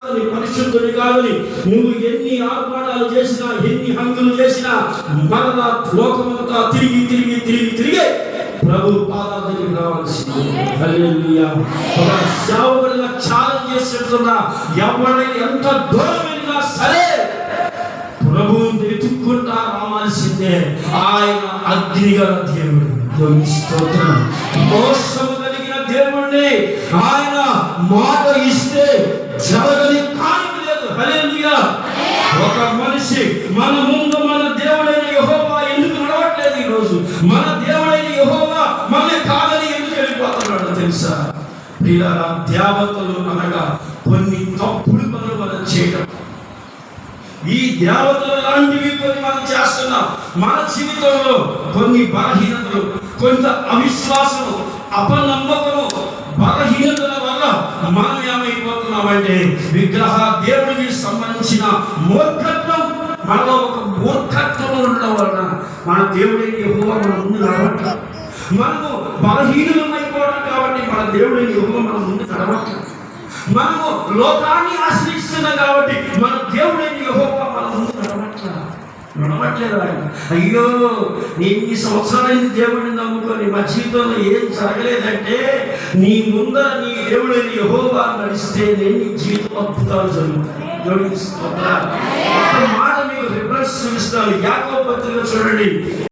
పరిశుద్ధుని కాదని నువ్వు ఎన్ని ఆర్పాటాలు చేసినా, ఎన్ని హంగులు చేసినా, మరలా లోకమంతా తిరిగి తిరిగి తిరిగి తిరిగి ప్రభు పాదాల దగ్గరికి రావాల్సింది. హల్లెలూయా. ఒక సేవకుడిగా ఛాలెంజ్ చేసి చెప్తున్నా, ఎవరైనా ఎంత దూరం వెళ్ళినా సరే ప్రభువుని వెతుక్కుంటా రావాల్సిందే. ఆయన అగ్ని గల దేవుడు. స్తోత్రం. మోసము కలిగిన దేవుణ్ణి ఆయన మాట ఇస్తే జరగని కార్యం లేదు. హల్లెలూయా. ఒక మనిషి మన ముందు మన దేవుడైన యెహోవా ఎందుకు నడవట్లేదు? ఈరోజు మన దేవుడైన యెహోవా మనల్ని కాదని ఎందుకు వెళ్ళిపోతున్నాడో తెలుసా? ప్రియులారా, దేవతలు అనగా కొన్ని తప్పుడు పనులు మనం చేయడం. ఈ దేవతలు లాంటివి కొన్ని మనం చేస్తున్నాం. మన జీవితంలో కొన్ని బలహీనతలు, కొంత అవిశ్వాసము, అపనమ్మకము, బలహీనతల వల్ల మనం ఏమైపోతున్నామంటే విగ్రహ దేవుడికి సంబంధించిన మూర్ఖత్వం, మనలో ఒక మూర్ఖత్వం ఉండడం వలన మన దేవుడికి యెహోవా మన ముందు నడవట్లేదు. మనము బలహీనులం అయిపోవడం కాబట్టి మన దేవుడికి యెహోవా మన ముందు నడవట్లేదు. మనము లోకాన్ని ఆశ్రయిస్తున్నాం కాబట్టి మన దేవుడికి యెహోవా మన ముందు నడవట్లేదు. ఆయన అయ్యో ఎన్ని సంవత్సరాలైంది దేవుడిని నమ్ముకొని మా జీవితంలో ఏం జరగలేదంటే, నీ ముందర నీ దేవుడైన యెహోవా నడిస్తే నీ జీవితం అద్భుతాలు జరుగుతాయి. దేవుడికి స్తోత్రం. ఒక మాట మీకు రిఫరెన్స్ చూపిస్తాను. యాకోబు పత్రిక చూడండి.